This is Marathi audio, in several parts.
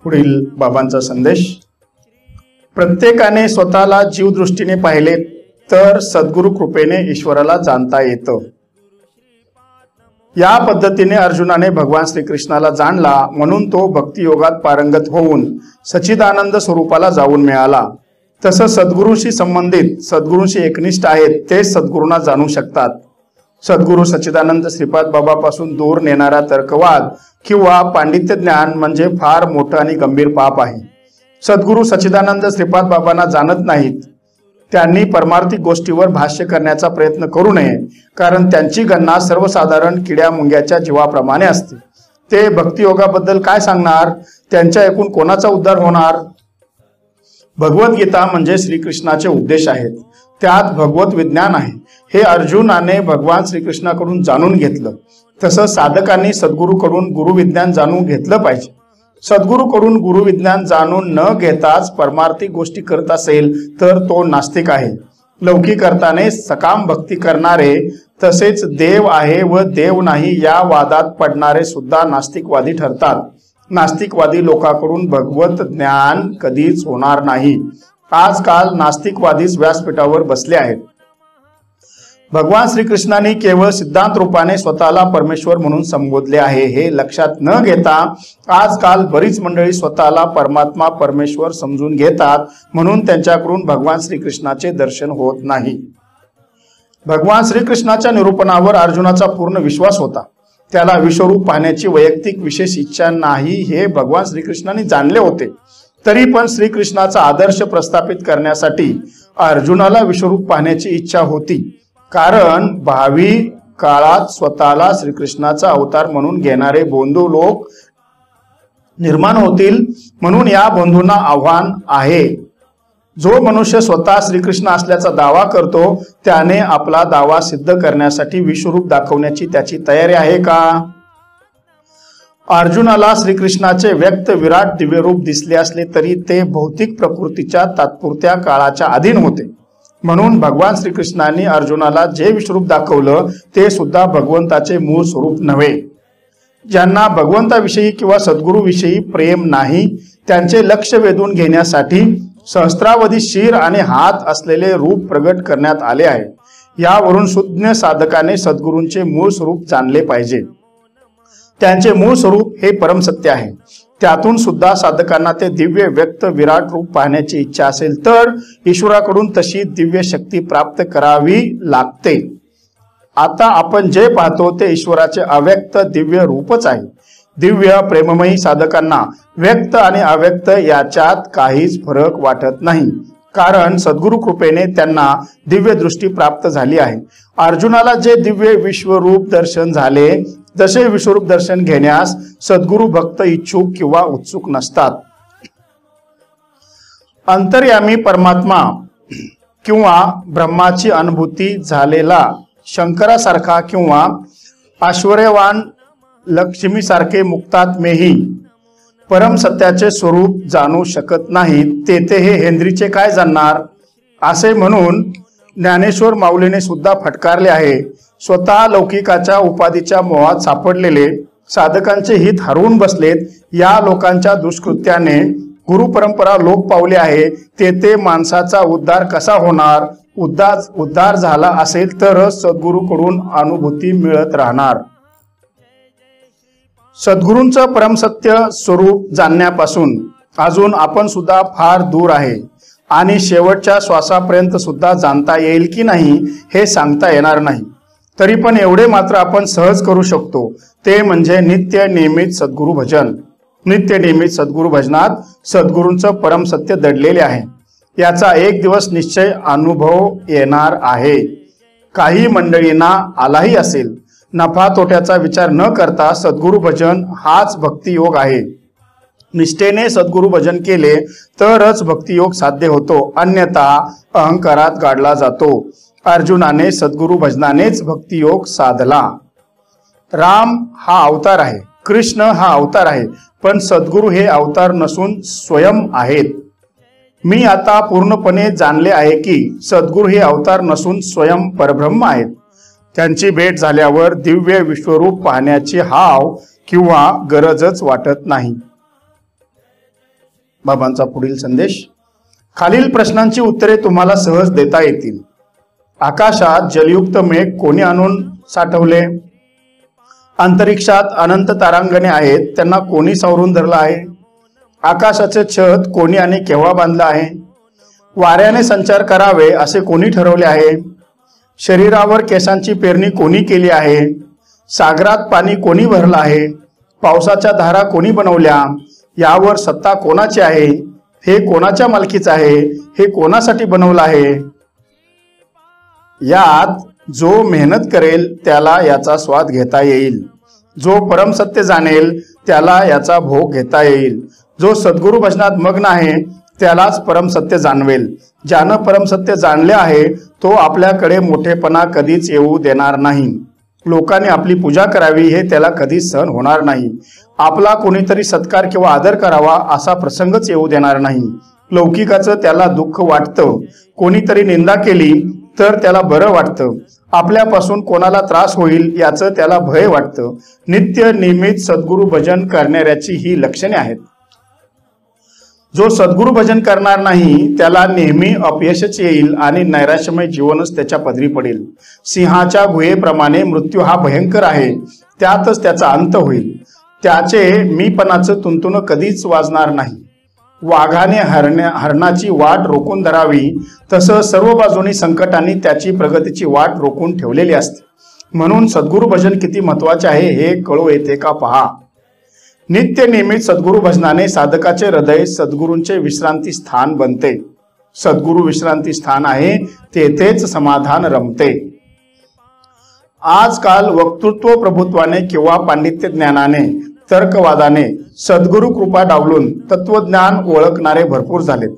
पुढील बाबांचा संदेश। प्रत्येकाने स्वतःला जीवदृष्टीने पाहिले तर सद्गुरु कृपेने ईश्वराला जाणता येतं। या पद्धतीने अर्जुनाने भगवान श्रीकृष्णाला जाणला, म्हणून तो भक्तियोगात पारंगत होऊन सच्चिदानंद स्वरूपाला जाऊन मिळाला। तसं सद्गुरूशी संबंधित, सद्गुरूशी एकनिष्ठ आहेत ते सद्गुरूंना जाणू शकतात। सद्गुरू सच्चिदानंद श्रीपाद बाबापासून दूर नेणारा तर्कवाद किंवा पांडित्य ज्ञान म्हणजे फार मोठं आणि गंभीर पाप आहे। सद्गुरू सच्चिदानंद श्रीपाद बाबांना जाणत नाहीत। त्यांनी परमार्थिक गोष्टीवर भाष्य करण्याचा प्रयत्न करू नये, कारण त्यांची गणना सर्वसाधारण किड्या मुंग्याच्या जीवाप्रमाणे असते। ते भक्तियोगाबद्दल काय सांगणार? त्यांच्या ऐकून कोणाचा उद्धार होणार? भगवद्गीता म्हणजे श्रीकृष्णाचे उपदेश आहेत, त्यात भगवत विज्ञान आहे। हे अर्जुनाने भगवान श्रीकृष्णाकडून जाणून घेतलं। तसं साधकांनी सद्गुरूकडून गुरुविज्ञान जाणून घेतलं पाहिजे। सद्गुरूकडून गुरुविज्ञान जाणून न घेताच परमार्थिक गोष्टी करत असेल तर तो नास्तिक आहे। लौकिक अर्थाने सकाम भक्ती करणारे तसेच देव आहे व देव नाही या वादात पडणारे सुद्धा नास्तिकवादी ठरतात। नास्तिकवादी लोकांकडून भगवत ज्ञान कधीच होणार नाही। आजकाल नास्तिकवादीच व्यासपीठावर बसले आहेत। भगवान श्रीकृष्णाने केवळ सिद्धांत रूपाने स्वतःला परमेश्वर म्हणून संबोधले आहे हे लक्षात न घेता आजकाल बरीच मंडळी स्वतःला परमात्मा परमेश्वर समजून घेतात, म्हणून त्यांच्याकडून भगवान श्रीकृष्णाचे दर्शन होत नाही। भगवान श्रीकृष्णाच्या निरूपणावर अर्जुनाचा पूर्ण विश्वास होता। त्याला विश्वरूप पाहण्याची वैयक्तिक विशेष इच्छा नाही हे भगवान श्रीकृष्णाने जाणले होते। तरी पण श्रीकृष्णाचा आदर्श प्रस्थापित करण्यासाठी अर्जुनाला विश्वरूप पाहण्याची इच्छा होती, कारण भावी काळात स्वतःला श्रीकृष्णाचा अवतार म्हणून घेणारे बंधू लोक निर्माण होतील। म्हणून या बंधूंना आव्हान आहे, जो मनुष्य स्वतः श्रीकृष्ण असल्याचा दावा करतो त्याने आपला दावा सिद्ध करण्यासाठी विश्वरूप दाखवण्याची त्याची तयारी आहे का? अर्जुनाला श्रीकृष्णाचे व्यक्त विराट दिव्य रूप दिसले असले तरी ते भौतिक प्रकृतीच्या तात्पुरत्या काळाच्या अधीन होते। म्हणून भगवान श्रीकृष्णाने अर्जुनाला जे विश्वरूप दाखवलं ते सुद्धा भगवंताचे मूळ स्वरूप नव्हे। ज्यांना भगवंताविषयी किंवा सद्गुरूविषयी प्रेम नाही त्यांचे लक्ष वेधून घेण्यासाठी सहस्रावधी शिर आणि हात असलेले रूप प्रगट करण्यात आले आहे। यावरून सुज्ञ साधकाने सद्गुरूंचे मूळ स्वरूप जाणले पाहिजे। त्यांचे मूळ स्वरूप हे परमसत्य आहे। त्यातून सुद्धा साधकांना ते दिव्य व्यक्त विराट रूप पाहण्याची इच्छा असेल तर ईश्वराकडून तशी दिव्य शक्ती प्राप्त करावी लागते। आता आपण जे पाहतो ते ईश्वराचे अव्यक्त दिव्य रूपच आहे। दिव्य प्रेममयी साधकांना व्यक्त आणि अव्यक्त याच्यात काहीच फरक वाटत नाही, कारण सद्गुरु कृपेने त्यांना दिव्य दृष्टी प्राप्त झाली आहे। अर्जुनाला जे दिव्य विश्वरूप दर्शन झाले जसे विश्वरूप दर्शन घेण्यास सद्गुरु भक्त इच्छुक किंवा उत्सुक नसतात। अंतर्यामी परमात्मा किंवा ब्रह्माची अनुभूती झालेला शंकरासारखा किंवा ऐश्वर्यवान लक्ष्मीसारखे मुक्तात्मेही परम सत्याचे स्वरूप जाणू शकत नाहीत, तेथे हे हेंद्रीचे काय जाणणार? असे म्हणून ज्ञानेश्वर माऊलीने सुद्धा फटकारले आहे। स्वतः लौकिकाच्या उपाधीच्या मोहात सापडलेले साधकांचे हित हरवून बसलेत या लोकांच्या दुष्कृत्याने गुरु परंपरा लोप पावली आहे। तेथे माणसाचा उद्धार कसा होणार? उद्धार झाला असेल तरच सद्गुरूकडून अनुभूती मिळत राहणार। सद्गुरूंचं परमसत्य स्वरूप जाणण्यापासून अजून आपण सुद्धा फार दूर आहे आणि शेवटच्या श्वासापर्यंत सुद्धा जाणता येईल की नाही हे सांगता येणार नाही। तरी पण एवढे मात्र आपण सहज करू शकतो, ते म्हणजे नित्य नियमित सद्गुरु भजन। नित्य नियमित सद्गुरु भजनात सद्गुरूंचं परमसत्य दडलेले आहे, याचा एक दिवस निश्चय अनुभव येणार आहे। काही मंडळींना आलाही असेल। नफा तोट्याचा विचार न करता सद्गुरु भजन हाच भक्तियोग आहे। निष्ठेने सद्गुरु भजन केले तरच भक्तियोग साध्य होतो, अन्यथा अहंकारात गाडला जातो। अर्जुनाने सद्गुरु भजनानेच भक्तियोग साधला। राम हा अवतार आहे, कृष्ण हा अवतार आहे, पण सद्गुरु हे अवतार नसून स्वयं आहेत। मी आता पूर्णपणे जाणले आहे की सद्गुरु हे अवतार नसून स्वयं परब्रह्म आहेत। त्यांची भेट झाल्यावर दिव्य विश्वरूप पाहण्याची हाव किंवा गरजच वाटत नाही। बाबांचा पुढील संदेश, खालील प्रश्नांची उत्तरे तुम्हाला सहज देता येतील. आकाशात जलयुक्त मेघ कोणी आणून साठवले? अंतरिक्षात अनंत तारांगणे आहेत, त्यांना कोणी सावरून धरलं आहे? आकाशाचे छत कोणी आणि केव्हा बांधलं आहे? वाऱ्याने संचार करावे असे कोणी ठरवले आहे? शरीरावर केसांची पेरणी कोणी केली आहे? सागरात पाणी कोणी भरलं आहे? पावसाच्या धारा कोणी बनवल्या? यावर सत्ता कोणाची आहे? हे कोणाच्या मालकीचं आहे? हे कोणासाठी बनवलं आहे? यात जो मेहनत करेल त्याला याचा स्वाद घेता येईल. जो परमसत्य जाणेल त्याला याचा भोग घेता येईल. जो सद्गुरु भजनात मग्न आहे त्यालाच परमसत्य जाणवेल. ज्यानं परमसत्य जाणले आहे तो आपल्याकडे मोठेपणा कधीच येऊ देणार नाही. लोकांनी आपली पूजा करावी हे त्याला कधीच सहन होणार नाही. आपला कोणीतरी सत्कार किंवा आदर करावा असा प्रसंगच येऊ देणार नाही. लौकिकाचं त्याला दुःख वाटतं. कोणीतरी निंदा केली तर त्याला बरं वाटतं. आपल्यापासून कोणाला त्रास होईल याचं त्याला भय वाटतं. नित्य नियमित सद्गुरु भजन करणाऱ्याची ही लक्षणे आहेत. जो सद्गुरु भजन करणार नाही त्याला नेहमी अपयशच येईल आणि नैराश्यमय जीवनच त्याच्या पदरी पडेल. सिंहाच्या गुहेप्रमाणे मृत्यू हा भयंकर आहे, त्यातच त्याचा अंत होईल. त्याचे मीपणाचं तुंतुन कधीच वाजणार नाही. वाघाने हरणाची वाट रोखून धरावी तसं सर्व बाजूनी संकटांनी त्याची प्रगतीची वाट रोखून ठेवलेली असते. म्हणून सद्गुरु भजन किती महत्वाचे आहे हे कळू येते का पहा. नित्य नियमित सद्गुरु भजनाने साधकाचे हृदय सद्गुरूंचे विश्रांती स्थान बनते. सद्गुरु विश्रांती स्थान आहे, तेथेच समाधान रमते. आजकाल वक्तृत्व प्रभुत्वाने किंवा पांडित्य ज्ञानाने तर्कवादाने सद्गुरु कृपा डावलून तत्वज्ञान ओळखणारे भरपूर झालेत.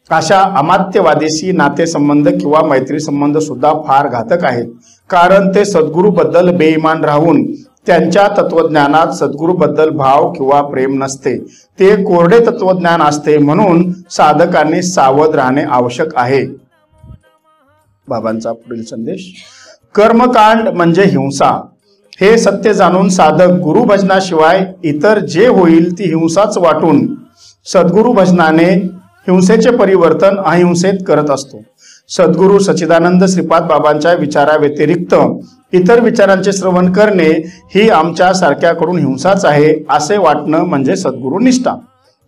अशा अमात्यवादेशी नातेसंबंध किंवा मैत्री संबंध सुद्धा फार घातक आहेत. कारण ते सद्गुरु बद्दल बेईमान राहून त्यांच्या तत्वज्ञानात सद्गुरु बद्दल भाव किंवा प्रेम नसते. ते कोरडे तत्वज्ञान असते. म्हणून साधकांनी सावध राहणे आवश्यक आहे. बाबांचा पुढील संदेश, कर्मकांड म्हणजे हिंसा हे सत्य जाणून साधक गुरु भजनाशिवाय इतर जे होईल ती हिंसाच वाटून सद्गुरु भजनाने हिंसेचे परिवर्तन अहिंसेत करत असतो. सद्गुरु सच्चिदानंद श्रीपाद बाबांच्या विचाराव्यतिरिक्त इतर विचारांचे श्रवण करणे ही आमच्या सारख्याकडून हिंसाच आहे असे वाटणं म्हणजे सद्गुरु निष्ठा.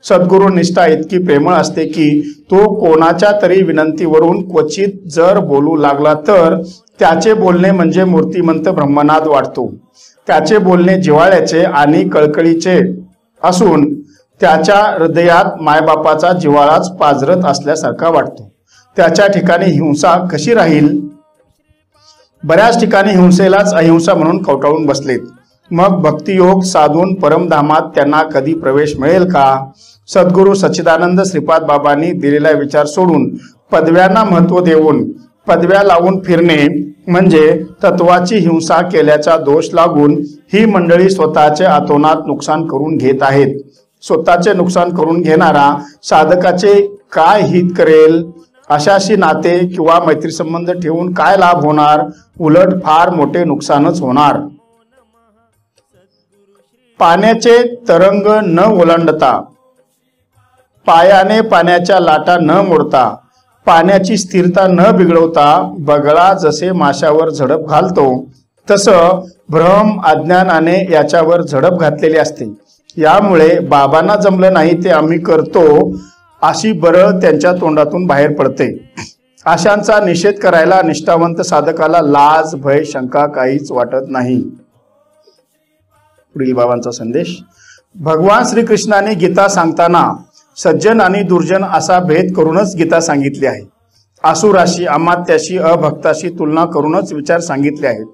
सद्गुरु निष्ठा इतकी प्रेमळ असते की तो कोणाच्या तरी विनंतीवरून क्वचित जर बोलू लागला तर त्याचे बोलणे म्हणजे मूर्तिमंत ब्रह्मनाद वाटतो. त्याचे बोलणे जिव्हाळ्याचे आणि कळकळीचे असून त्याच्या हृदयात मायबापाचा जिव्हाळाच पाझरत असल्यासारखा वाटतो. त्याच्या ठिकाणी हिंसा कशी राहील? बऱ्याच ठिकाणी हिंसेलाच अहिंसा म्हणून कवटाळून बसलेत. मग भक्तियोग साधून परमधामात त्यांना कधी प्रवेश मिळेल का? सद्गुरु सच्चिदानंद श्रीपाद बाबांनी दिलेला विचार सोडून पदव्यांना महत्व देऊन पदव्या लावून फिरणे म्हणजे तत्वाची हिंसा केल्याचा दोष लागून ही मंडळी स्वतःचे आतोनात नुकसान करून घेत आहेत. स्वतःचे नुकसान करून घेणारा साधकाचे काय हित करेल? अशाशी नाते किंवा मैत्री संबंध ठेवून काय लाभ होणार? उलट फार मोठे नुकसानच होणार. पाण्याचे तरंग न ओलांडता, पायाने पाण्याच्या लाटा न मोडता, पाण्याची स्थिरता न बिघडवता बगळा जसे माशावर झडप घालतो तसं भ्रम अज्ञानाने याच्यावर झडप घातलेली असते. यामुळे बाबांना जमलं नाही ते आम्ही करतो अशी बरं त्यांच्या तोंडातून बाहेर पडते. अशांचा निषेध करायला निष्ठावंत साधकाला लाज भय शंका काहीच वाटत नाही. पुढील बाबांचा संदेश, भगवान श्रीकृष्णाने गीता सांगताना सज्जन आणि दुर्जन असा भेद करूनच गीता सांगितली आहे. आसुराशी अमात्याशी अभक्ताशी तुलना करूनच विचार सांगितले आहेत.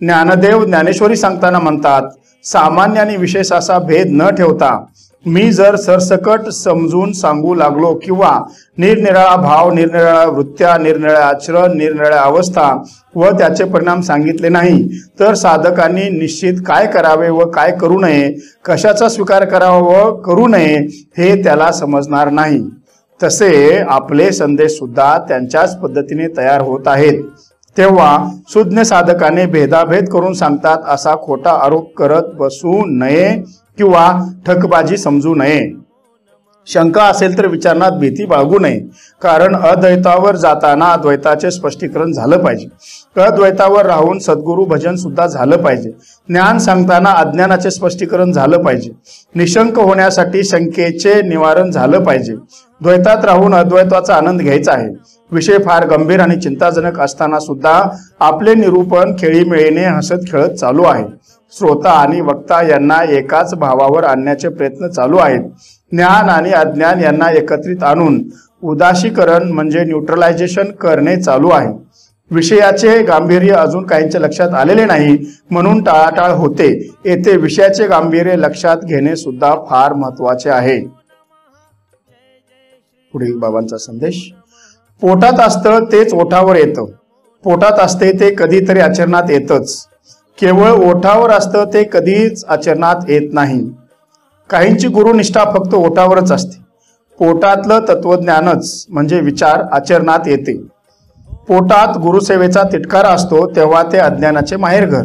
ज्ञानदेव ज्ञानेश्वरी सांगताना म्हणतात, सामान्य आणि विशेष असा भेद न ठेवता मी जर सरसकट समजून सांगू लागलो किंवा निरनिराळा भाव निरनिराळ्या वृत्त्या निरनिराळ्या आचरण निरनिराळ्या अवस्था व त्याचे परिणाम सांगितले नाही तर साधकांनी निश्चित काय करावे व काय करू नये, कशाचा स्वीकार करावा व करू नये हे त्याला समजणार नाही. तसे आपले संदेश सुद्धा त्यांच्याच पद्धतीने तयार होत आहेत. तेव्हा सुज्ञ साधकाने भेदाभेद करून सांगतात असा खोटा आरोप करत बसू नये किंवा ठकबाजी समजू नये. शंका असेल तर विचारण्यात भीती बाळगू नये, कारण अद्वैतावर जाताना अद्वैताचे स्पष्टीकरण झालं पाहिजे। अद्वैतावर राहून सद्गुरू भजन सुद्धा झालं पाहिजे। ज्ञान सांगताना अज्ञानाचे स्पष्टीकरण झालं पाहिजे। निशंक होण्यासाठी शंकेचे निवारण झालं पाहिजे। द्वैतात राहून अद्वैताचा आनंद घ्यायचा आहे। विषय फार गंभीर आणि चिंताजनक असताना सुद्धा आपले निरूपण खेळीमेळीने हसत खेळत चालू आहे। श्रोता आणि वक्ता यांना एकाच भावावर आणण्याचे प्रयत्न चालू आहेत। ज्ञान आणि अज्ञान यांना एकत्रित आणून उदासीकरण म्हणजे न्यूट्रलायझेशन करणे चालू आहे। विषयाचे गांभीर्य अजून काहींच्या लक्षात आलेले नाही म्हणून टाळाटाळ होते। येथे विषयाचे गांभीर्य लक्षात घेणे सुद्धा फार महत्त्वाचे आहे। पुढील बाबांचा संदेश, पोटात असतं तेच ओठावर येतं, पोटात असते ते कधीतरी आचरणात येतच, केवळ ओठावर असतं ते कधीच आचरणात येत नाही। काहींची गुरुनिष्ठा फक्त ओठावरच असते, पोटातलं तत्वज्ञानच म्हणजे विचार आचरणात येते। पोटात गुरुसेवेचा तिटकारा असतो तेव्हा ते अज्ञानाचे माहेरघर,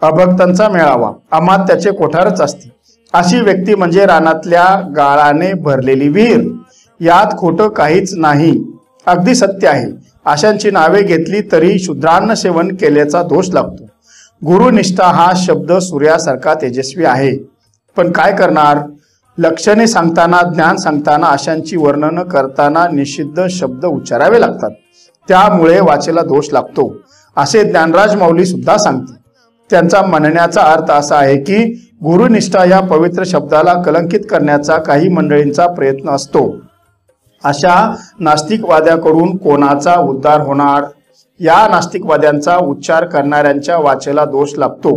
अभक्तांचा मेळावा, अमात्याचे कोठारच असते। अशी व्यक्ती म्हणजे रानातल्या गाळाने भरलेली विहीर, यात खोटं काहीच नाही, अगदी सत्य आहे। अशांची नावे घेतली तरी शूद्रान्न सेवन केल्याचा दोष लागतो। गुरुनिष्ठा हा शब्द सूर्यासारखा तेजस्वी आहे, पण काय करणार? लक्षणे सांगताना, ज्ञान सांगताना अशांची वर्णन करताना निषिद्ध शब्द उच्चारावे लागतात, त्यामुळे वाचेला दोष लागतो, असे ज्ञानराज माऊली सुद्धा सांगते। त्यांचा म्हणण्याचा अर्थ असा आहे की गुरुनिष्ठा या पवित्र शब्दाला कलंकित करण्याचा काही मंडळींचा प्रयत्न असतो। अशा नास्तिकवाद्याकडून कोणाचा उद्धार होणार? या नास्तिकवाद्यांचा उच्चार करणाऱ्यांच्या वाचेला दोष लागतो।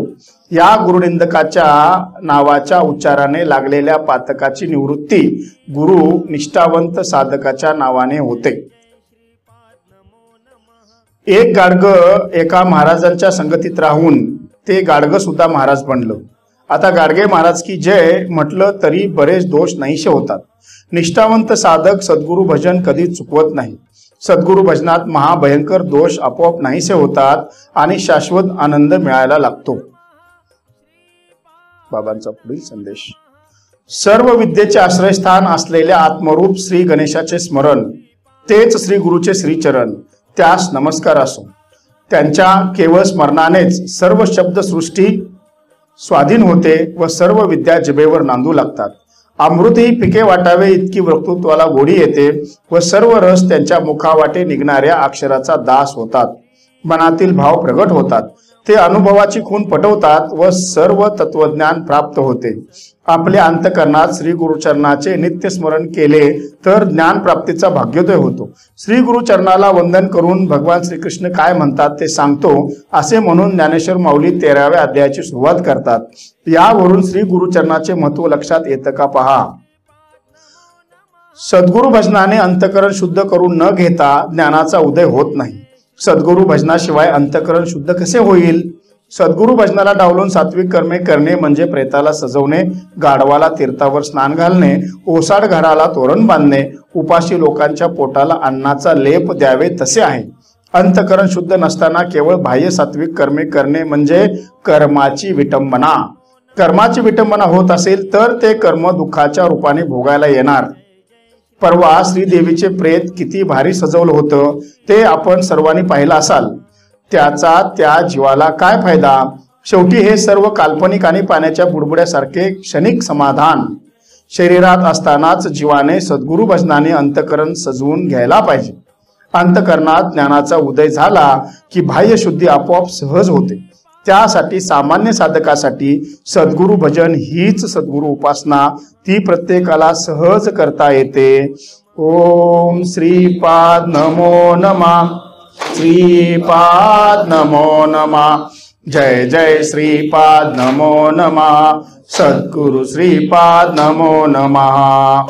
या गुरुनिंदकाच्या नावाच्या उच्चाराने लागलेल्या पातकाची निवृत्ती गुरु निष्ठावंत साधकाच्या नावाने होते। एक गाडगं एका महाराजांच्या संगतीत राहून ते गाडगं सुद्धा महाराज बनलं। आता गाडगे महाराज की जय म्हटलं तरी बरेच दोष नाहीसे होतात। निष्ठावंत साधक सद्गुरु भजन कधी चुकवत नाही। सद्गुरु भजनात महाभयंकर दोष आपोआप नाहीसे होतात आणि शाश्वत आनंद मिळायला लागतो। बाबांचा पुढील संदेश, सर्व विद्येचे आश्रयस्थान असलेल्या आत्मरूप श्री गणेशाचे स्मरण, तेच श्री गुरुचे श्रीचरण, त्यास नमस्कार असो। त्यांच्या केवळ स्मरणानेच सर्व शब्द सृष्टी स्वाधीन होते व सर्व विद्या जिभेवर नांदू लागतात। अमृतही पिके वाटावे इतकी वक्तृत्वाला गोडी येते व सर्व रस त्यांच्या मुखावाटे निघणाऱ्या अक्षराचा दास होतात। मनातील भाव प्रगट होतात, ते अनुभवाची खून पटवतात व सर्व तत्वज्ञान प्राप्त होते। आपल्या अंतकरणात श्री गुरुचरणाचे नित्य स्मरण केले तर ज्ञान प्राप्तीचा भाग्योदय होतो। श्री गुरुचरणाला वंदन करून भगवान श्रीकृष्ण काय म्हणतात ते सांगतो, असे म्हणून ज्ञानेश्वर माऊली 13व्या अध्यायाची सुरुवात करतात। यावरून श्री गुरुचरणाचे महत्व लक्षात येतं का पहा। सद्गुरु भजनाने अंतकरण शुद्ध करून न घेता ज्ञानाचा उदय होत नाही। सद्गुरु भजनाशिवाय अंतकरण शुद्ध कसे होईल? सद्गुरु भजनाला डावलून सात्विक कर्मे करणे म्हणजे प्रेताला सजवणे, गाढवाला तीर्थावर स्नान घालणे, ओसाड घराला तोरण बांधणे, उपाशी लोकांच्या पोटाला अन्नाचा लेप द्यावे तसे आहे। अंतकरण शुद्ध नसताना केवळ बाह्य सात्विक कर्मे करणे म्हणजे कर्माची विटंबना। कर्माची विटंबना होत असेल तर ते कर्म दुःखाच्या रूपाने भोगायला येणार। परवा श्रीदेवीचे प्रेत किती भारी सजवलं होतं ते आपण सर्वांनी पाहिलं असाल। त्याचा त्या जीवाला काय फायदा? शेवटी हे सर्व काल्पनिक आणि पाण्याच्या बुडबुड्यासारखे क्षणिक समाधान। शरीरात असतानाच जीवाने सद्गुरु भजनाने अंतकरण सजवून घ्यायला पाहिजे। अंतकरणात ज्ञानाचा उदय झाला की बाह्य शुद्धी आपोआप सहज होते। त्यासाठी सामान्य साधकासाठी सद्गुरु भजन हीच सद्गुरु उपासना, ती प्रत्येकाला सहज करता येते। ओम श्रीपाद नमो नमः, श्रीपाद नमो नमः, जय जय श्रीपाद नमो नमः, सद्गुरु श्रीपाद नमो नमः।